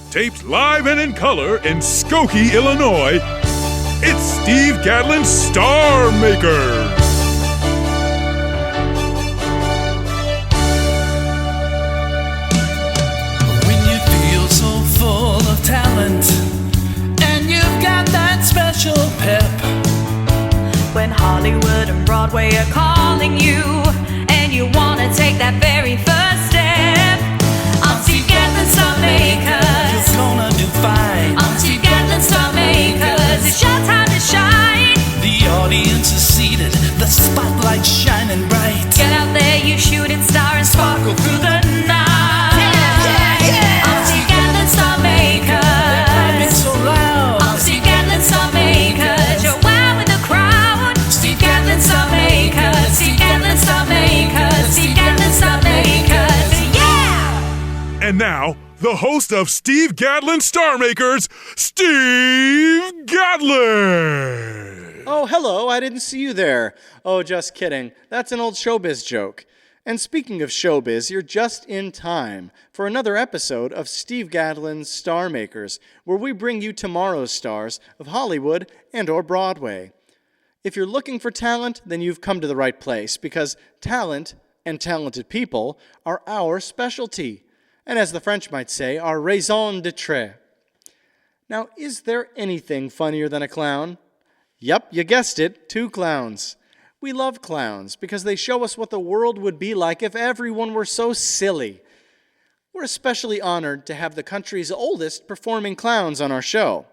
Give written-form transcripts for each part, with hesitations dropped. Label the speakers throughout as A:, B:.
A: Taped live and in color in Skokie, Illinois, it's Steve Gadlin's Star Makers.
B: When you feel so full of talent and you've got that special pep,
C: when Hollywood and Broadway are calling you and you want to take that very first step, I'm Steve Gadlin Star Makers.
B: you're gonna do fine.
C: I'm Steve Gadlin Star Makers. It's your time to shine.
B: The audience is seated, the spotlight's shining bright.
C: Get out there, you shooting star, and sparkle through the night. I'm Steve Gadlin Star Makers.
B: It's so loud.
C: I'm Steve Gadlin Star Makers. You're wow with the crowd. Steve Gadlin Star Makers. Steve Gadlin Star Makers. Steve Gadlin Star Makers. Yeah!
A: And now, the host of Steve Gadlin Star Makers, Steve Gadlin.
D: Oh, hello, I didn't see you there. Oh, just kidding. That's an old showbiz joke. And speaking of showbiz, you're just in time for another episode of Steve Gadlin's Star Makers, where we bring you tomorrow's stars of Hollywood and or Broadway. If you're looking for talent, then you've come to the right place, because talent and talented people are our specialty. And as the French might say, our raison d'etre. Now, is there anything funnier than a clown? Yep, you guessed it, 2 clowns. We love clowns because they show us what the world would be like if everyone were so silly. We're especially honored to have the country's oldest performing clowns on our show.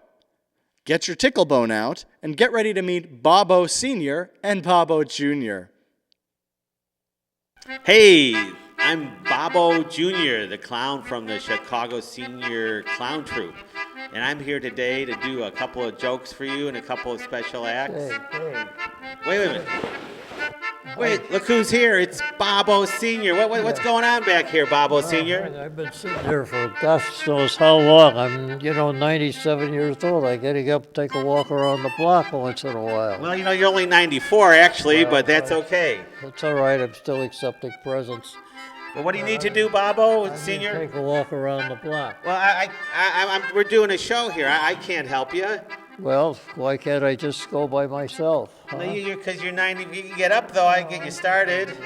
D: Get your tickle bone out and get ready to meet Bobo Sr. and Bobo Jr.
E: Hey, I'm Bobo Jr., the clown from the Chicago Senior Clown Troupe. And I'm here today to do a couple of jokes for you and a couple of special acts.
F: Hey.
E: Wait a minute. Wait, look who's here. It's Bobo Sr. What's going on back here, Bobo Sr.?
F: I've been sitting here for gosh knows how long. I'm, 97 years old. I getting up, take a walk around the block once in a while.
E: Well, you're only 94, actually, but that's okay.
F: That's all right. I'm still accepting presents.
E: Well, what do you need to do, Bobo Sr.?
F: Take a walk around the block.
E: Well, we're doing a show here. I can't help you.
F: Well, why can't I just go by myself? Huh?
E: No, because you're 90. You can get up though. I can get you started.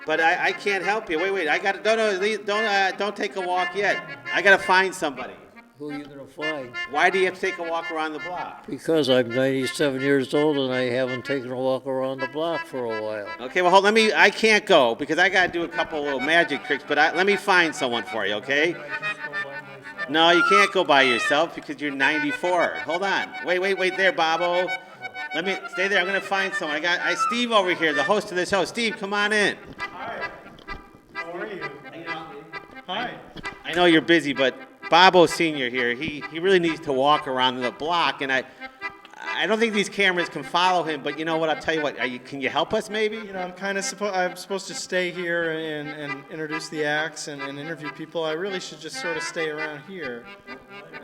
E: But I can't help you. Wait. I got to don't take a walk yet. I got to find somebody.
F: Who are you gonna find?
E: Why do you have to take a walk around the block?
F: Because I'm 97 years old and I haven't taken a walk around the block for a while.
E: Okay, well, I can't go because I got to do a couple little magic tricks. But let me find someone for you, okay? No, you can't go by yourself because you're 94. Hold on. Wait there, Bobo. Let me stay there. I'm gonna find someone. I got Steve over here, the host of this show. Steve, come on in.
D: Hi. How are you? Hi.
E: I know you're busy, but Bobo Sr. here, he really needs to walk around the block, and I don't think these cameras can follow him, but you know what, I'll tell you what, can you help us maybe?
D: I'm supposed to stay here and introduce the acts and interview people. I really should just sort of stay around here.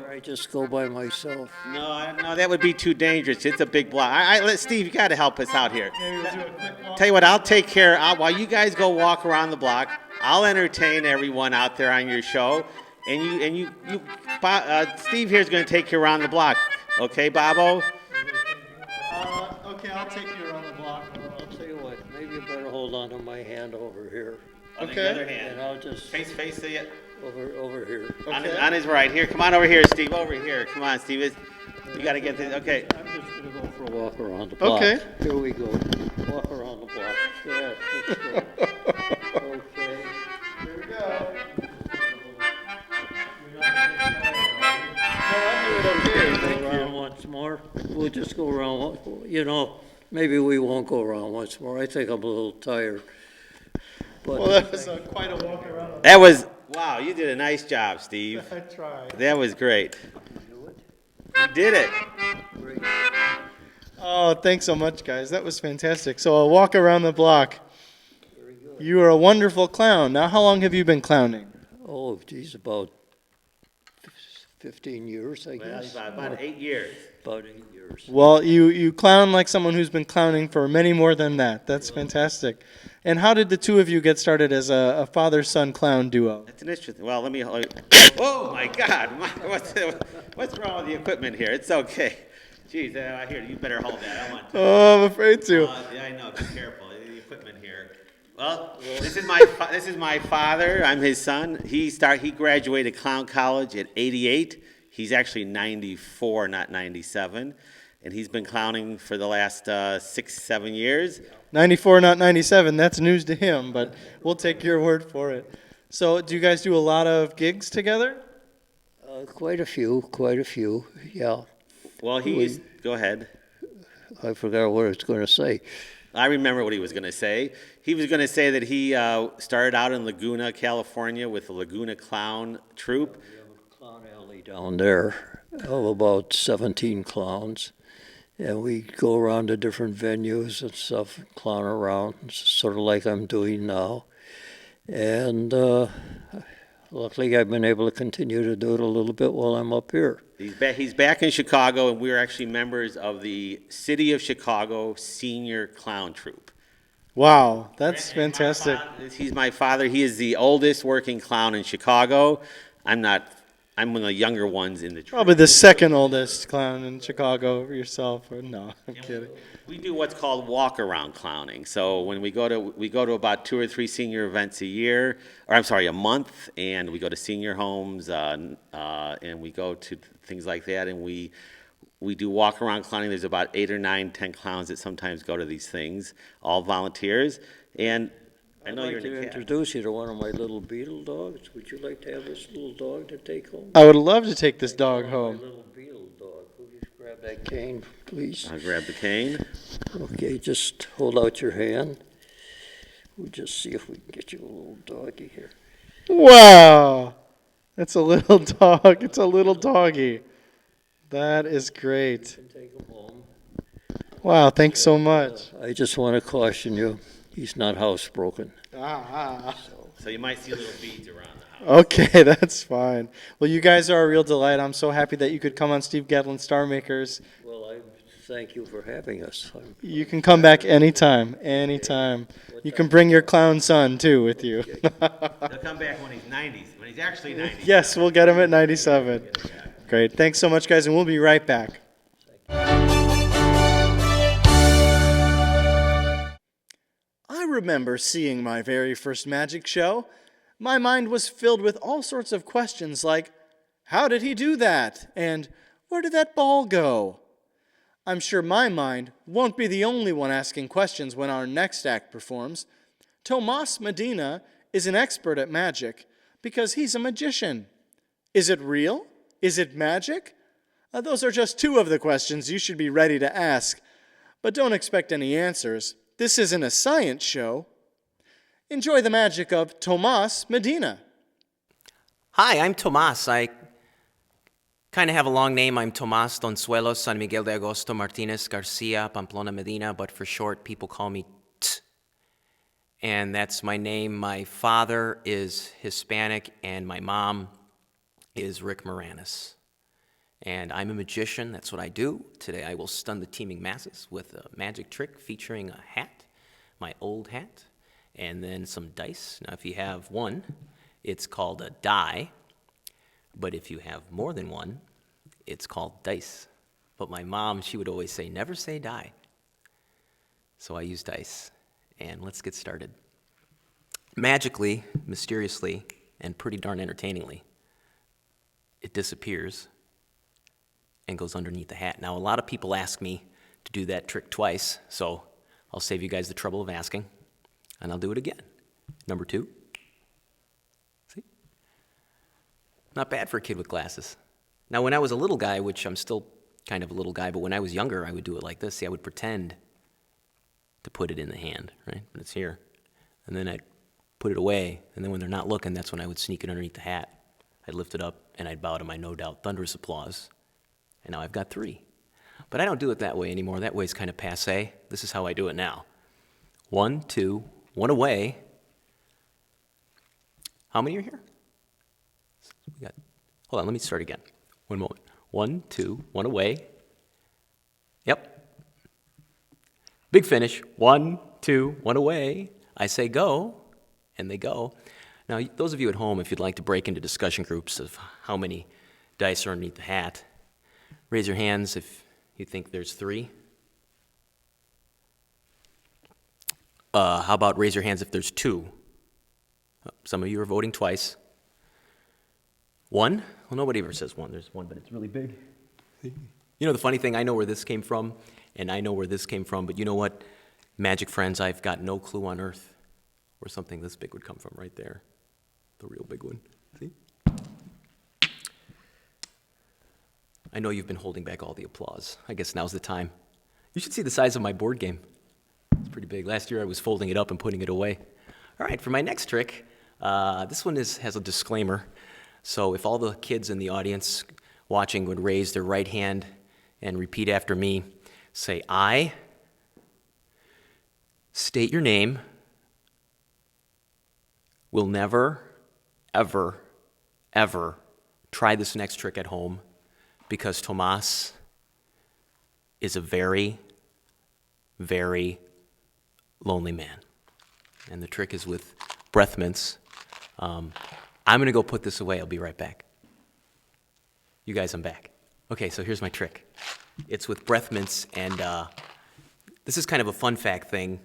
F: Or I just go by myself.
E: No, that would be too dangerous. It's a big block. Steve, you got to help us out here.
D: Maybe we'll do a quick walk.
E: Tell you what, I'll take care, while you guys go walk around the block, I'll entertain everyone out there on your show, and Steve here's going to take you around the block. Okay, Bobo?
D: Okay, I'll take you around the block.
F: I'll tell you what, maybe you better hold on to my hand over here.
E: On the
D: Okay.
E: other hand.
F: And I'll just
E: Face the
F: over here.
D: Okay.
E: on his right. Here, come on over here, Steve. Over here. Come on, Steve. You got to get this. Okay.
F: I'm just gonna go for a walk around the block.
D: Okay.
F: Here we go. Walk around the block. Yeah, let's go. Okay.
D: Here we go.
F: Go around once more. We'll just go around. Maybe we won't go around once more. I think I'm a little tired. But
D: Well, that was quite a walk around.
E: That was, wow, you did a nice job, Steve.
D: I tried.
E: That was great. You did it.
F: great.
D: Oh, thanks so much, guys. That was fantastic. So a walk around the block. You are a wonderful clown. Now, how long have you been clowning?
F: Oh, geez, about 15 years, I
E: Well,
F: guess.
E: about 8 years.
F: About 8 years.
D: Well, you clown like someone who's been clowning for many more than that. That's fantastic. And how did the two of you get started as a father-son clown duo?
E: That's an interesting. Well, let me. Oh my God! What's wrong with the equipment here? It's okay. Jeez, here, you better hold that. I want to.
D: Oh, I'm afraid to.
E: Yeah, I know. Be careful. The equipment here. Well, this is my father. I'm his son. He graduated clown college at 88. He's actually 94, not 97, and he's been clowning for the last 6-7 years.
D: 94, not 97. That's news to him, but we'll take your word for it. So, do you guys do a lot of gigs together?
F: Quite a few, yeah.
E: Well, go ahead.
F: I forgot what I was going to say.
E: I remember what he was going to say. He was going to say that he started out in Laguna, California with the Laguna Clown Troupe.
F: We have a clown alley down there of about 17 clowns. And we go around to different venues and stuff, and clown around, sort of like I'm doing now. And luckily I've been able to continue to do it a little bit while I'm up here.
E: He's back in Chicago, and we're actually members of the City of Chicago Senior Clown Troupe.
D: Wow, that's fantastic.
E: He's my father. He is the oldest working clown in Chicago. I'm one of the younger ones in the troupe.
D: Probably the second oldest clown in Chicago yourself. Or no, I'm kidding.
E: We do what's called walk-around clowning. So when we go to about 2 or 3 senior events a month, and we go to senior homes, and we go to things like that, and we do walk-around clowning. There's about 8 or 9, 10 clowns that sometimes go to these things, all volunteers. And I know you're
F: I'd like to
E: into cats.
F: introduce you to one of my little beetle dogs. Would you like to have this little dog to take home?
D: I would love to take this dog
F: My
D: home.
F: little beetle dog. Will you grab that cane, please?
E: I'll grab the cane.
F: Okay, just hold out your hand. We'll just see if we can get you a little doggy here.
D: Wow, that's a little dog. It's a little doggy. That is great.
F: You can take him home.
D: Wow, thanks so much.
F: I just want to caution you, he's not housebroken.
E: So you might see little beads around the house.
D: Okay, that's fine. Well, you guys are a real delight. I'm so happy that you could come on Steve Gadlin Star Makers.
F: Well, I thank you for having us.
D: You can come back anytime, anytime. You can bring your clown son, too, with you.
E: He'll come back when he's 90, when he's actually 90.
D: Yes, we'll get him at 97. Great. Thanks so much, guys, and we'll be right back. I remember seeing my very first magic show. My mind was filled with all sorts of questions like, how did he do that? And where did that ball go? I'm sure my mind won't be the only one asking questions when our next act performs. Tomas Medina is an expert at magic because he's a magician. Is it real? Is it magic? Those are just 2 of the questions you should be ready to ask. But don't expect any answers. This isn't a science show. Enjoy the magic of Tomas Medina.
G: Hi, I'm Tomas. I kind of have a long name. I'm Tomas Donzuelo San Miguel de Agosto Martinez Garcia Pamplona Medina, but for short, people call me T. And that's my name. My father is Hispanic, and my mom is Rick Moranis. And I'm a magician. That's what I do. Today I will stun the teeming masses with a magic trick featuring a hat, my old hat, and then some dice. Now, if you have one, it's called a die. But if you have more than one, it's called dice. But my mom, she would always say, never say die. So I use dice. And let's get started. Magically, mysteriously, and pretty darn entertainingly, it disappears and goes underneath the hat. Now, a lot of people ask me to do that trick twice, so I'll save you guys the trouble of asking, and I'll do it again. Number 2. See? Not bad for a kid with glasses. Now, when I was a little guy, which I'm still kind of a little guy, but when I was younger, I would do it like this. See, I would pretend to put it in the hand, right? But it's here. And then I'd put it away, and then when they're not looking, that's when I would sneak it underneath the hat. I'd lift it up, and I'd bow to my no doubt thunderous applause. And now I've got 3. But I don't do it that way anymore. That way's kind of passé. This is how I do it now. 1, 2, 1 away. How many are here? Hold on, let me start again. One moment. 1, 2, 1 away. Yep. Big finish. 1, 2, 1 away. I say go, and they go. Now, those of you at home, if you'd like to break into discussion groups of how many dice are underneath the hat, raise your hands if you think there's 3. How about raise your hands if there's 2? Some of you are voting twice. 1? Well, nobody ever says 1. There's 1, but it's really big. You know, the funny thing, I know where this came from, and I know where this came from, but you know what? Magic friends, I've got no clue on earth where something this big would come from right there. The real big one. See? I know you've been holding back all the applause. I guess now's the time. You should see the size of my board game. It's pretty big. Last year I was folding it up and putting it away. All right, for my next trick, this one has a disclaimer. So if all the kids in the audience watching would raise their right hand and repeat after me, say, I state your name, will never, ever, ever try this next trick at home because Tomas is a very, very lonely man. And the trick is with breath mints. I'm going to go put this away. I'll be right back. You guys, I'm back. Okay, so here's my trick. It's with breath mints, and this is kind of a fun fact thing.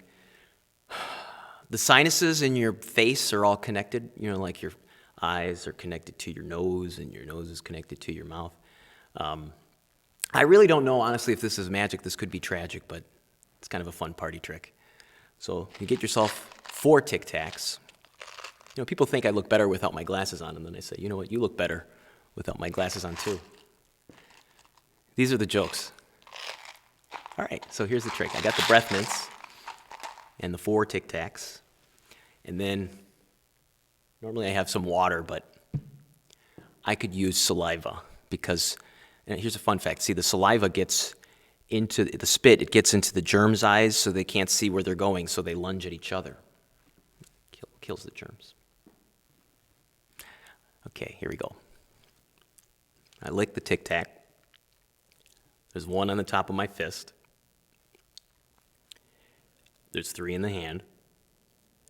G: The sinuses in your face are all connected. You know, like your eyes are connected to your nose, and your nose is connected to your mouth. I really don't know, honestly, if this is magic. This could be tragic, but it's kind of a fun party trick. So you get yourself 4 Tic Tacs. You know, people think I look better without my glasses on, and then I say, you know what, you look better without my glasses on too. These are the jokes. All right, so here's the trick. I got the breath mints and the 4 Tic Tacs, and then normally I have some water, but I could use saliva because, and here's a fun fact. See, the saliva gets into the spit, it gets into the germs' eyes so they can't see where they're going, so they lunge at each other. Kills the germs. Okay, here we go. I lick the Tic Tac. There's 1 on the top of my fist. There's 3 in the hand.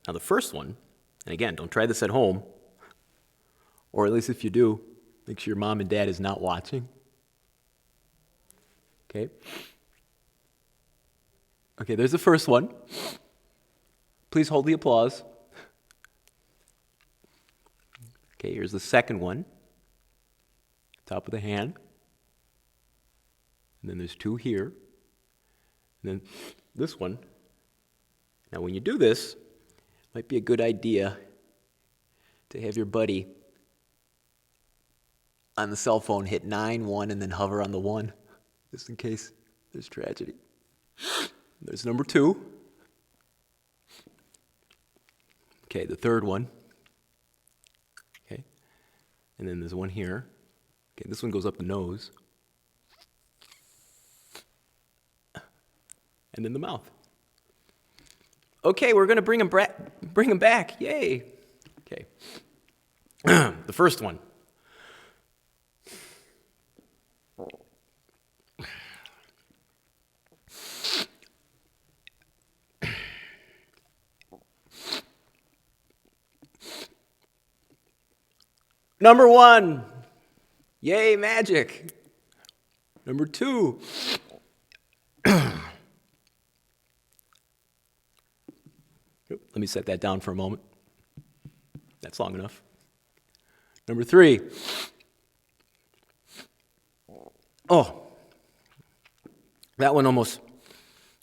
G: Now the first one, and again, don't try this at home, or at least if you do, make sure your mom and dad is not watching. Okay? Okay, there's the first one. Please hold the applause. Okay, here's the second one. Top of the hand. And then there's 2 here. And then this one. Now when you do this, it might be a good idea to have your buddy on the cell phone hit 9, 1, and then hover on the 1, just in case there's tragedy. There's number 2. Okay, the third one. Okay, and then there's 1 here. Okay, this one goes up the nose. And then the mouth. Okay, we're going to bring him back. Yay. Okay. The first one. Number 1. Yay, magic. Number 2. Let me set that down for a moment. That's long enough. Number 3. Oh, that one almost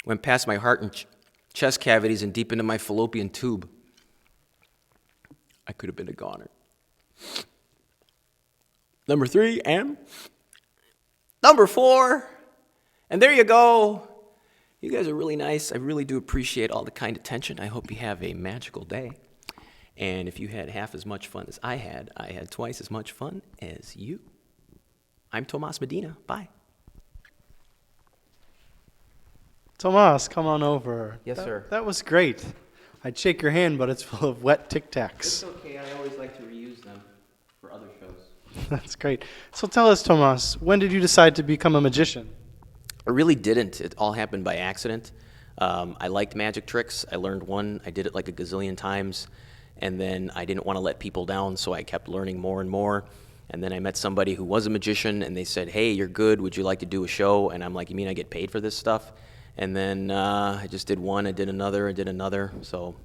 G: went past my heart and chest cavities and deep into my fallopian tube. I could have been a goner. Number 3 and number 4. And there you go. You guys are really nice. I really do appreciate all the kind attention. I hope you have a magical day. And if you had half as much fun as I had twice as much fun as you. I'm Tomas Medina. Bye.
D: Tomas, come on over.
G: Yes, sir.
D: That was great. I'd shake your hand, but it's full of wet Tic Tacs.
G: It's okay. I always like to reuse them for other shows.
D: That's great. So tell us, Tomas, when did you decide to become a magician?
G: I really didn't. It all happened by accident. I liked magic tricks. I learned one. I did it like a gazillion times. And then I didn't want to let people down, so I kept learning more and more. And then I met somebody who was a magician, and they said, hey, you're good. Would you like to do a show? And I'm like, you mean I get paid for this stuff? And then I just did one. I did another. So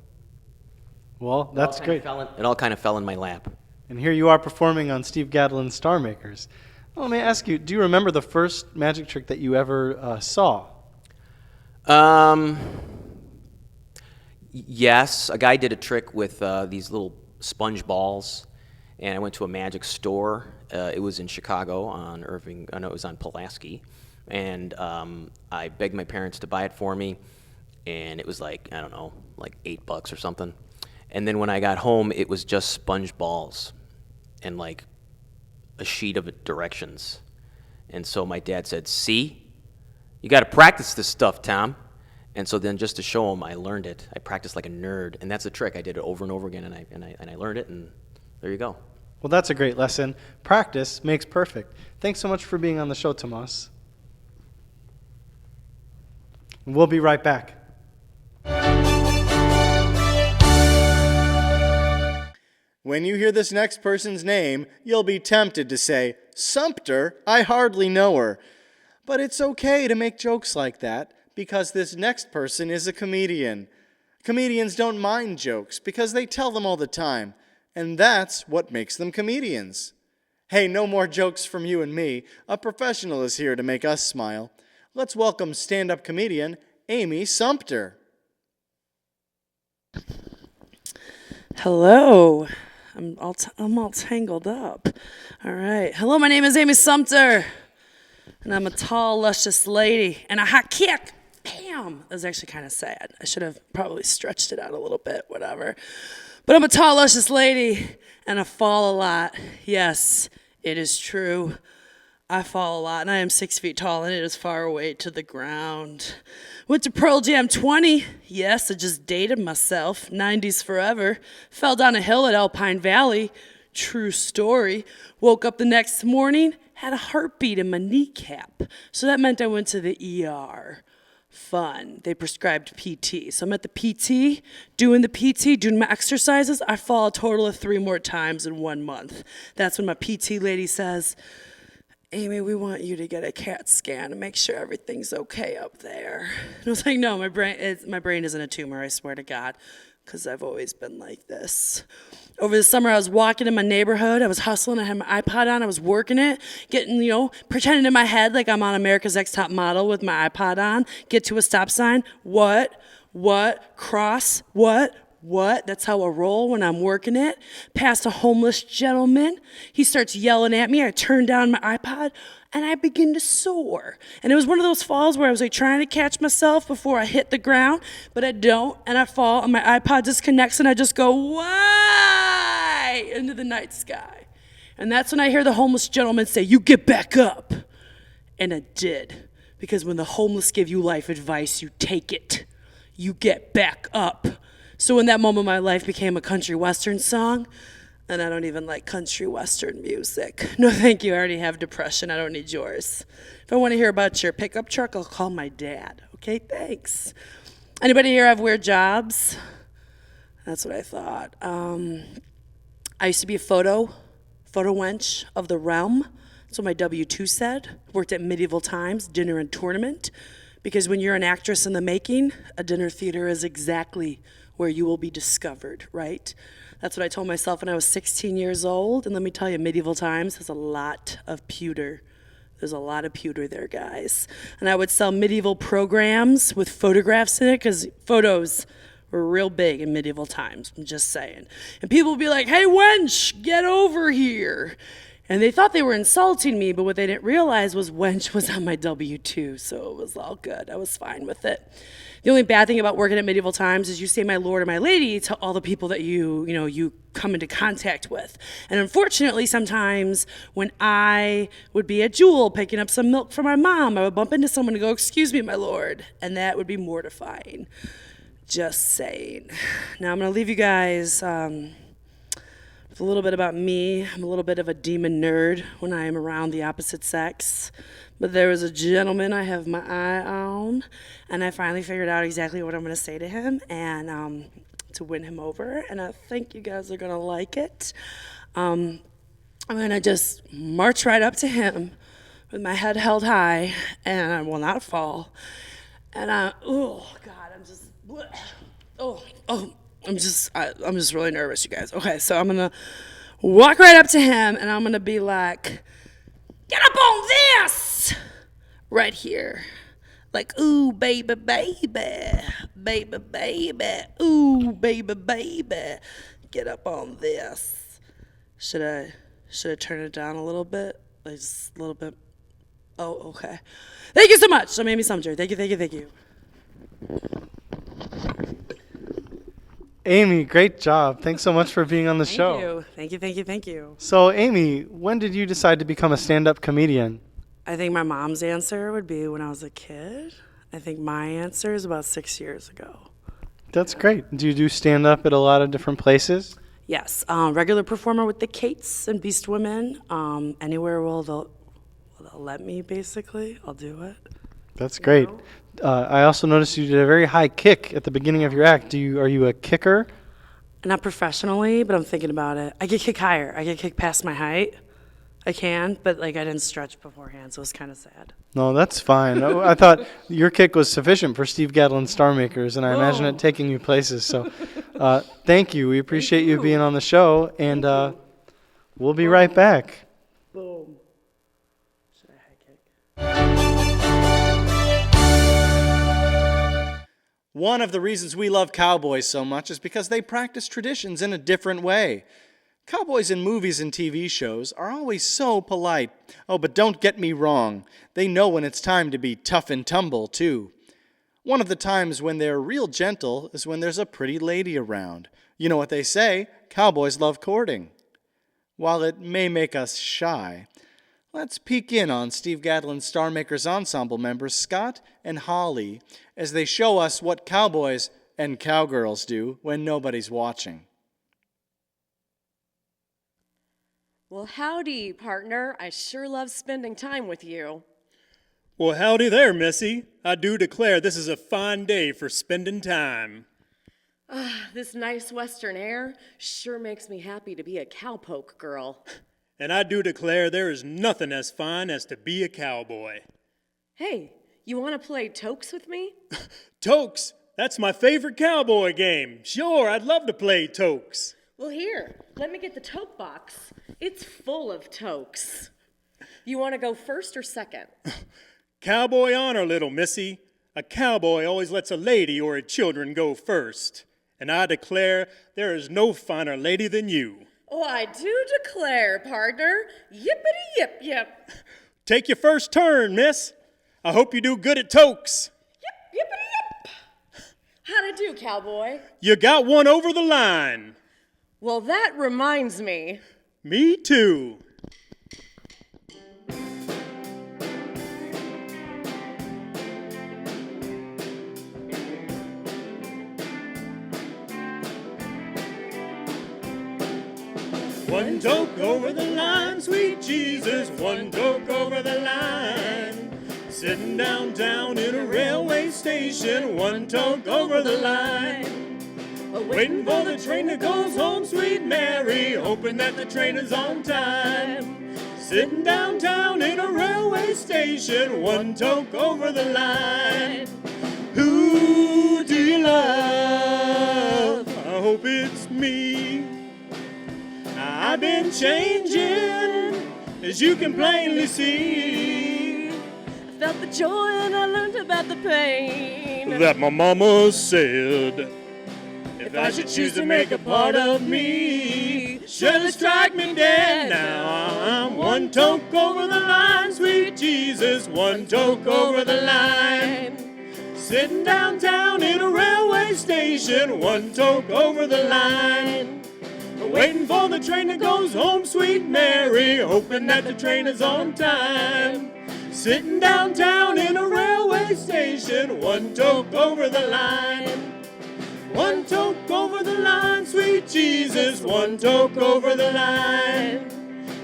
D: Well, that's great.
G: it all kind of fell in my lap.
D: And here you are performing on Steve Gadlin's Star Makers. Well, let me ask you, do you remember the first magic trick that you ever saw?
G: Yes, a guy did a trick with these little sponge balls, and I went to a magic store. It was in Chicago on Irving. No, it was on Pulaski, and I begged my parents to buy it for me, and it was like, I don't know, like $8 or something. And then when I got home, it was just sponge balls and like a sheet of directions. And so my dad said, see, you got to practice this stuff, Tom. And so then just to show him, I learned it. I practiced like a nerd, and that's the trick. I did it over and over again, and I learned it, and there you go.
D: Well, that's a great lesson. Practice makes perfect. Thanks so much for being on the show, Tomas. We'll be right back. When you hear this next person's name, you'll be tempted to say, Sumpter, I hardly know her. But it's okay to make jokes like that, because this next person is a comedian. Comedians don't mind jokes because they tell them all the time, and that's what makes them comedians. Hey, no more jokes from you and me. A professional is here to make us smile. Let's welcome stand-up comedian Amy Sumpter.
H: Hello. I'm all tangled up. All right. Hello, my name is Amy Sumpter, and I'm a tall, luscious lady, and a hot kick. Bam! That was actually kind of sad. I should have probably stretched it out a little bit, whatever. But I'm a tall, luscious lady, and I fall a lot. Yes, it is true. I fall a lot, and I am 6 feet tall, and it is far away to the ground. Went to Pearl Jam 20. Yes, I just dated myself. 90s forever. Fell down a hill at Alpine Valley. True story. Woke up the next morning, had a heartbeat in my kneecap. So that meant I went to the ER. Fun. They prescribed PT. So I'm at the PT, doing my exercises. I fall a total of 3 more times in 1 month. That's when my PT lady says, Amy, we want you to get a CAT scan to make sure everything's okay up there. And I was like, no, my brain isn't a tumor, I swear to God, because I've always been like this. Over the summer, I was walking in my neighborhood. I was hustling. I had my iPod on. I was working it, pretending in my head like I'm on America's Next Top Model with my iPod on. Get to a stop sign. What? Cross? What? That's how I roll when I'm working it. Past a homeless gentleman. He starts yelling at me. I turn down my iPod, and I begin to soar. And it was one of those falls where I was like trying to catch myself before I hit the ground, but I don't, and I fall, and my iPod disconnects, and I just go, why? Into the night sky. And that's when I hear the homeless gentleman say, you get back up. And I did. Because when the homeless give you life advice, you take it. You get back up. So in that moment, my life became a country western song, and I don't even like country western music. No, thank you. I already have depression. I don't need yours. If I want to hear about your pickup truck, I'll call my dad. Okay, thanks. Anybody here have weird jobs? That's what I thought. I used to be a photo wench of the realm. That's what my W-2 said. Worked at Medieval Times, dinner and tournament. Because when you're an actress in the making, a dinner theater is exactly where you will be discovered, right? That's what I told myself when I was 16 years old. And let me tell you, Medieval Times has a lot of pewter. There's a lot of pewter there, guys. And I would sell medieval programs with photographs in it, because photos were real big in Medieval Times, I'm just saying. And people would be like, hey, wench, get over here. And they thought they were insulting me, but what they didn't realize was wench was on my W-2, so it was all good. I was fine with it. The only bad thing about working at Medieval Times is you say my lord or my lady to all the people that you come into contact with. And unfortunately, sometimes when I would be at Jewel picking up some milk for my mom, I would bump into someone and go, excuse me, my lord. And that would be mortifying. Just saying. Now I'm going to leave you guys a little bit about me. I'm a little bit of a demon nerd when I am around the opposite sex. But there was a gentleman I have my eye on, and I finally figured out exactly what I'm going to say to him and to win him over. And I think you guys are going to like it. I'm going to just march right up to him with my head held high, and I will not fall. And oh God, I'm just really nervous, you guys. Okay, so I'm gonna walk right up to him, and I'm gonna be like, "Get up on this!" Right here, like, "Ooh, baby, baby, baby, baby, ooh, baby, baby, get up on this." Should I turn it down a little bit, like just a little bit? Oh, okay. Thank you so much. I'm Amy Sumpter. Thank you.
D: Amy, great job. Thanks so much for being on the show.
H: Thank you.
D: So, Amy, when did you decide to become a stand-up comedian?
H: I think my mom's answer would be when I was a kid. I think my answer is about 6 years ago.
D: That's great. Do you do stand-up at a lot of different places?
H: Yes, regular performer with the Kates and Beast Women. Anywhere they'll let me, basically, I'll do it.
D: That's great. I also noticed you did a very high kick at the beginning of your act. Are you a kicker?
H: Not professionally, but I'm thinking about it. I could kick higher. I could kick past my height. I can, but I didn't stretch beforehand, so it's kind of sad.
D: No, that's fine. I thought your kick was sufficient for Steve Gadlin Star Makers, and I imagine it taking you places. So thank you. We appreciate you being on the show, and we'll be right back.
H: Boom. Should I high kick?
D: One of the reasons we love cowboys so much is because they practice traditions in a different way. Cowboys in movies and TV shows are always so polite. Oh, but don't get me wrong. They know when it's time to be tough and tumble, too. One of the times when they're real gentle is when there's a pretty lady around. You know what they say, cowboys love courting. While it may make us shy, let's peek in on Steve Gadlin's Star Makers Ensemble members Scot and Holly as they show us what cowboys and cowgirls do when nobody's watching.
I: Well, howdy, partner. I sure love spending time with you.
J: Well, howdy there, Missy. I do declare this is a fine day for spending time.
I: This nice western air sure makes me happy to be a cowpoke girl.
J: And I do declare there is nothing as fine as to be a cowboy.
I: Hey, you want to play tokes with me?
J: Tokes? That's my favorite cowboy game. Sure, I'd love to play tokes.
I: Well, here, let me get the toke box. It's full of tokes. You want to go first or second?
J: Cowboy honor, little missy. A cowboy always lets a lady or her children go first. And I declare there is no finer lady than you.
I: Oh, I do declare, partner. Yippity yip yip.
J: Take your first turn, miss. I hope you do good at tokes.
I: Yip, yippity yip. How'd I do, cowboy?
J: You got one over the line.
I: Well, that reminds me.
J: Me too. One toke over the line, sweet Jesus, one toke over the line. Sitting downtown in a railway station, one toke over the line. Waiting for the train that goes home, sweet Mary, hoping that the train is on time. Sitting downtown in a railway station, one toke over the line. Who do you love? I hope it's me. I've been changing, as you can plainly see.
I: I felt the joy and I learned about the pain
J: that my mama said. If I should choose to make a part of me, surely strike me dead. Now I'm one toke over the line, sweet Jesus, one toke over the line. Sitting downtown in a railway station, one toke over the line. Waiting for the train that goes home, sweet Mary, hoping that the train is on time. Sitting downtown in a railway station, one toke over the line. One toke over the line, sweet Jesus, one toke over the line.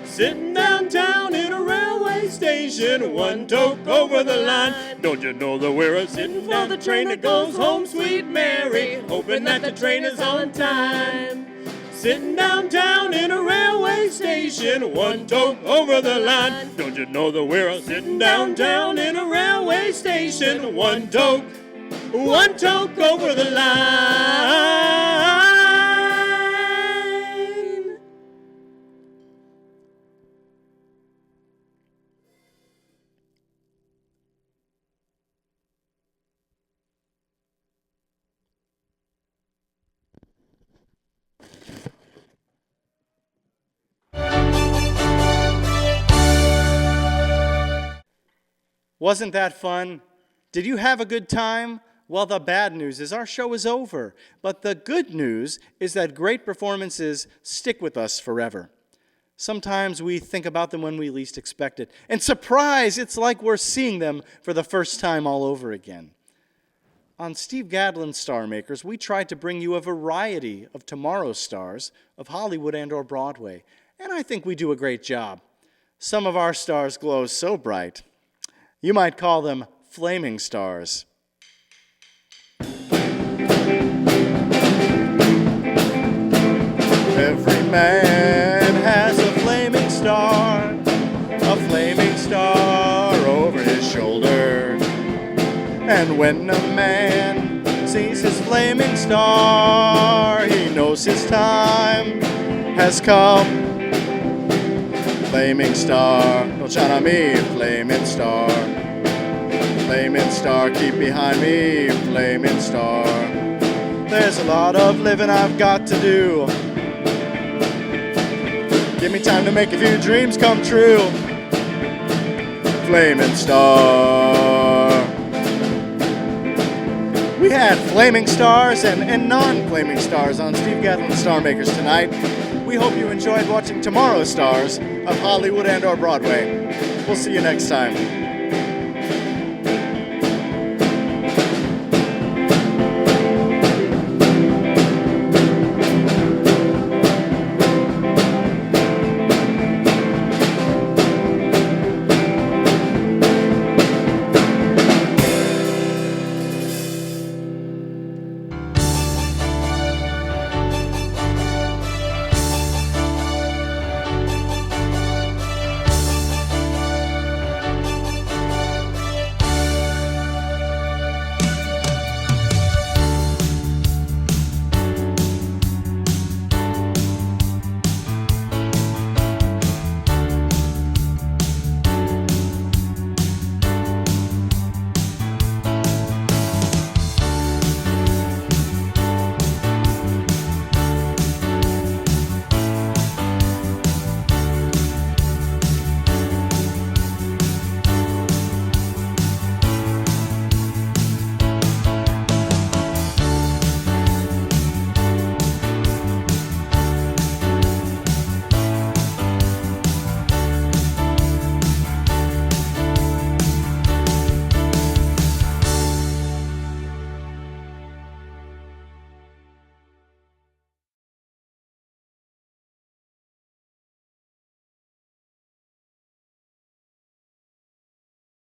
J: Sitting downtown in a railway station, one toke over the line. Don't you know that we're sitting for the train that goes home, sweet Mary, hoping that the train is on time. Sitting downtown in a railway station, one toke over the line. Don't you know that we're sitting downtown in a railway station, one toke over the line.
D: Wasn't that fun? Did you have a good time? Well, the bad news is our show is over. But the good news is that great performances stick with us forever. Sometimes we think about them when we least expect it. And surprise, it's like we're seeing them for the first time all over again. On Steve Gadlin's Star Makers, we tried to bring you a variety of tomorrow's stars of Hollywood and or Broadway. And I think we do a great job. Some of our stars glow so bright. You might call them flaming stars. Every man has a flaming star over his shoulder. And when a man sees his flaming star, he knows his time has come. Flaming star, don't shine on me, flaming star. Flaming star, keep behind me, flaming star. There's a lot of living I've got to do. Give me time to make a few dreams come true. Flaming star. We had flaming stars and non-flaming stars on Steve Gadlin's Star Makers tonight. We hope you enjoyed watching tomorrow's stars of Hollywood and or Broadway. We'll see you next time.